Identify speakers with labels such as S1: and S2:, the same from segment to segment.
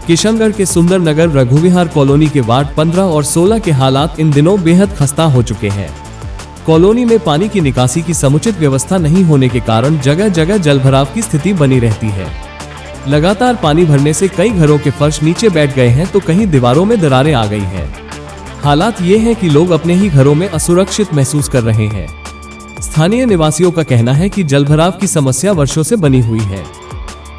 S1: किशनगढ़ के सुंदर नगर रघुविहार कॉलोनी के वार्ड 15 और 16 के हालात इन दिनों बेहद खस्ता हो चुके हैं। कॉलोनी में पानी की निकासी की समुचित व्यवस्था नहीं होने के कारण जगह जगह जलभराव की स्थिति बनी रहती है। लगातार पानी भरने से कई घरों के फर्श नीचे बैठ गए हैं तो कहीं दीवारों में दरारें आ गई हैं। हालात ये है कि लोग अपने ही घरों में असुरक्षित महसूस कर रहे हैं। स्थानीय निवासियों का कहना है कि जलभराव की समस्या वर्षों से बनी हुई है,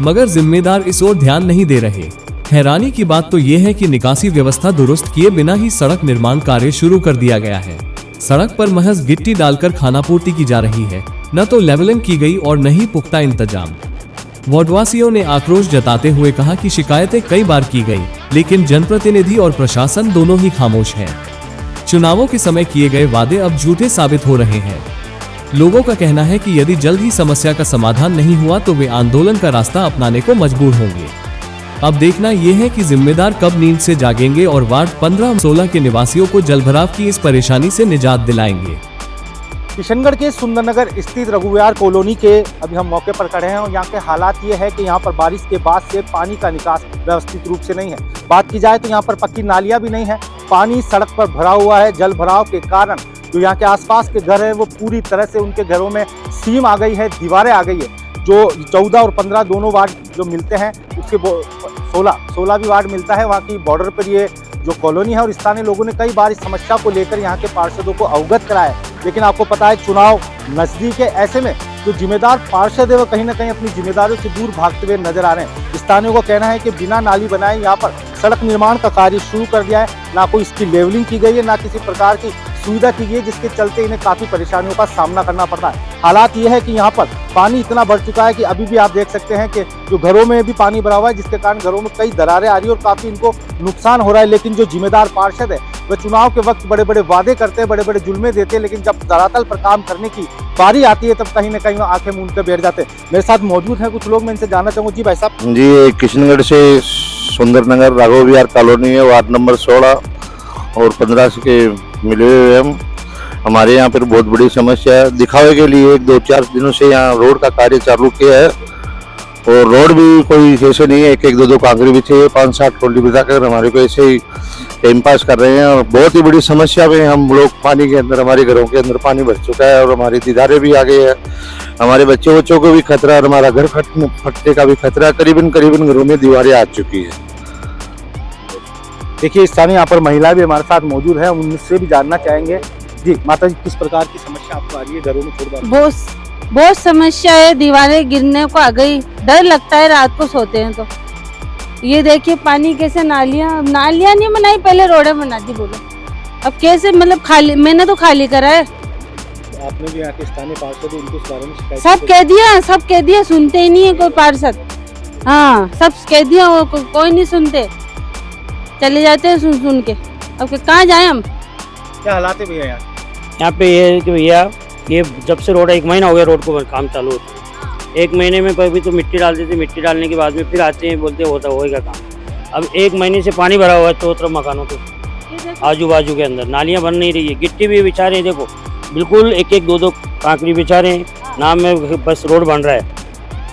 S1: मगर जिम्मेदार इस ओर ध्यान नहीं दे रहे। हैरानी की बात तो ये है कि निकासी व्यवस्था दुरुस्त किए बिना ही सड़क निर्माण कार्य शुरू कर दिया गया है। सड़क पर महज गिट्टी डालकर खानापूर्ति की जा रही है, न तो लेवलिंग की गई और न ही पुख्ता इंतजाम। वार्डवासियों ने आक्रोश जताते हुए कहा कि शिकायतें कई बार की गई, लेकिन जनप्रतिनिधि और प्रशासन दोनों ही खामोश हैं। चुनावों के समय किए गए वादे अब झूठे साबित हो रहे हैं। लोगों का कहना है कि यदि जल्द ही समस्या का समाधान नहीं हुआ तो वे आंदोलन का रास्ता अपनाने को मजबूर होंगे। अब देखना यह है कि जिम्मेदार कब नींद से जागेंगे और वार्ड 15 और 16 के निवासियों को जलभराव की इस परेशानी से निजात दिलाएंगे।
S2: किशनगढ़ के सुंदरनगर स्थित रघुविहार कॉलोनी के अभी हम मौके पर खड़े हैं और यहाँ के हालात ये है कि यहाँ पर बारिश के बाद से पानी का निकास व्यवस्थित रूप से नहीं है। बात की जाए तो यहाँ पर पक्की नालियाँ भी नहीं है, पानी सड़क पर भरा हुआ है। जल भराव के कारण जो यहाँ के आसपास के घर हैं वो पूरी तरह से उनके घरों में सीम आ गई है, दीवारें आ गई है। जो 14 और 15 दोनों वार्ड जो मिलते हैं, उसके 16 भी वार्ड मिलता है। वहाँ की बॉर्डर पर ये जो कॉलोनी है और स्थानीय लोगों ने कई बार इस समस्या को लेकर यहाँ के पार्षदों को अवगत कराया, लेकिन आपको पता है चुनाव नजदीक है। ऐसे में जो जिम्मेदार पार्षद है वो कहीं ना कहीं अपनी जिम्मेदारियों से दूर भागते हुए नजर आ रहे हैं। स्थानीयों का कहना है कि बिना नाली बनाए यहाँ पर सड़क निर्माण का कार्य शुरू कर दिया है, ना कोई इसकी लेवलिंग की गई है, ना किसी प्रकार की सुविधा की गई है, जिसके चलते इन्हें काफी परेशानियों का सामना करना पड़ता है। हालात ये है कि यहाँ पर पानी इतना बढ़ चुका है कि अभी भी आप देख सकते हैं कि जो घरों में भी पानी भरा हुआ है, जिसके कारण घरों में कई दरारें आ रही है और काफी इनको नुकसान हो रहा है। लेकिन जो जिम्मेदार पार्षद है वह चुनाव के वक्त बड़े बड़े वादे करते हैं, बड़े बड़े जुल्मे देते हैं, लेकिन जब धरातल पर काम करने की बारी आती है तब कहीं ना कहीं आंखें मूंद कर बैठ जाते हैं। मेरे साथ मौजूद है कुछ लोग, मैं इनसे जानना चाहूँगा। जी भाई साहब।
S3: जी, किशनगढ़ से सुंदरनगर रघुविहार कॉलोनी है, वार्ड नंबर 16 और 15 के मिले हुए हम। हमारे यहाँ पर बहुत बड़ी समस्या है। दिखावे के लिए 1-2-4 दिनों से यहाँ रोड का कार्य चालू किया है और रोड भी कोई ऐसे नहीं है 1-1-2-2 कांकरी बिछे 5-7 ट्रॉली बिछाकर हमारे को ऐसे ही टाइम पास कर रहे हैं। और बहुत ही बड़ी समस्या में हम लोग पानी के अंदर, हमारे घरों के अंदर पानी भर चुका है और हमारी दीदारें भी आ गई है। हमारे बच्चों को भी खतरा और हमारा घर फटने का भी खतरा। करीबन घरों में दीवारें आ चुकी है।
S2: देखिए स्थानीय यहाँ पर महिला भी हमारे साथ मौजूद है, उनसे भी जानना चाहेंगे। जी माता जी, किस प्रकार की समस्या आपको आ रही है घरों में?
S4: बहुत समस्या है, दीवारें गिरने को आ गई, डर लगता है रात को सोते हैं तो। ये देखिए पानी कैसे, नालियाँ नहीं बनाई, पहले रोडें बना दी। बोलो अब कैसे, मतलब खाली, मैंने तो खाली करा है।
S2: तो आपने भी यहाँ के स्थानीय पार्षद उनको इस बारे में शिकायत?
S4: सब कह दिया, सुनते ही नहीं है कोई पार्षद। हाँ, सब कह दिया, कोई नहीं सुनते, चले जाते हैं सुन के। अब कहाँ जाए हम?
S2: क्या हालात है भैया
S5: यहाँ पे? ये है कि भैया ये जब से रोड 1 महीना हो गया रोड को काम चालू होता है। 1 महीने में कभी तो मिट्टी डालते थे, मिट्टी डालने के बाद में फिर आते हैं बोलते होएगा काम। अब 1 महीने से पानी भरा हुआ है चारों तरफ मकानों के आजू बाजू के अंदर। नालियाँ बन नहीं रही है, गिट्टी भी बिछा रहे हैं। देखो बिल्कुल 1-1-2-2 कांकरी बिछा रहे हैं, नाम में बस रोड बन रहा है,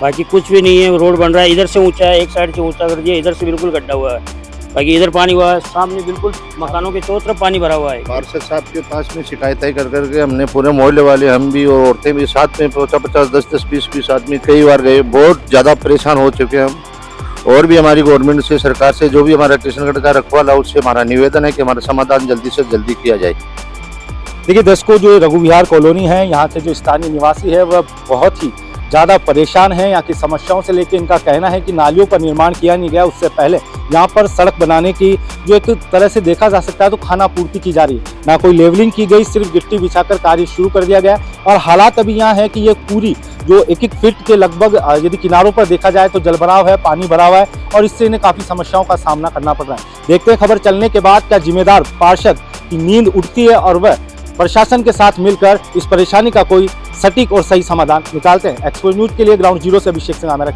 S5: बाकी कुछ भी नहीं है। रोड बन रहा है, इधर से ऊँचा है, एक साइड से ऊँचा कर दिया, इधर से बिल्कुल गड्ढा हुआ है, बाकी इधर पानी हुआ है। सामने बिल्कुल मकानों के चारों तरफ पानी भरा हुआ है।
S3: पार्षद साहब के पास में शिकायतें कर करके हमने पूरे मोहल्ले वाले, हम भी और औरतें भी साथ में 50-50, 10-10, 20-20 आदमी कई बार गए। बहुत ज़्यादा परेशान हो चुके हैं हम। और भी हमारी गवर्नमेंट से, सरकार से, जो भी हमारा किशनगढ़ का रखवाला है, उससे हमारा निवेदन है कि हमारा समाधान जल्दी से जल्दी किया जाए।
S2: देखिए दर्शकों, जो रघुविहार कॉलोनी है, यहाँ के जो स्थानीय निवासी है वह बहुत ही ज़्यादा परेशान है यहाँ की समस्याओं से लेकर। इनका कहना है कि नालियों का निर्माण किया नहीं गया, उससे पहले यहाँ पर सड़क बनाने की जो एक तरह से देखा जा सकता है तो खानापूर्ति की जा रही है, ना कोई लेवलिंग की गई, सिर्फ गिट्टी बिछाकर कार्य शुरू कर दिया गया। और हालात अभी यहाँ है कि ये पूरी जो 1-1 फीट के लगभग यदि किनारों पर देखा जाए तो जलभराव है, पानी भरा हुआ है और इससे इन्हें काफ़ी समस्याओं का सामना करना पड़ रहा है। देखते हैं खबर चलने के बाद क्या जिम्मेदार पार्षद की नींद उठती है और वह प्रशासन के साथ मिलकर इस परेशानी का कोई सटीक और सही समाधान निकालते हैं। एक्सप्रेस न्यूज के लिए ग्राउंड जीरो से अभिषेक सिंह, मेरा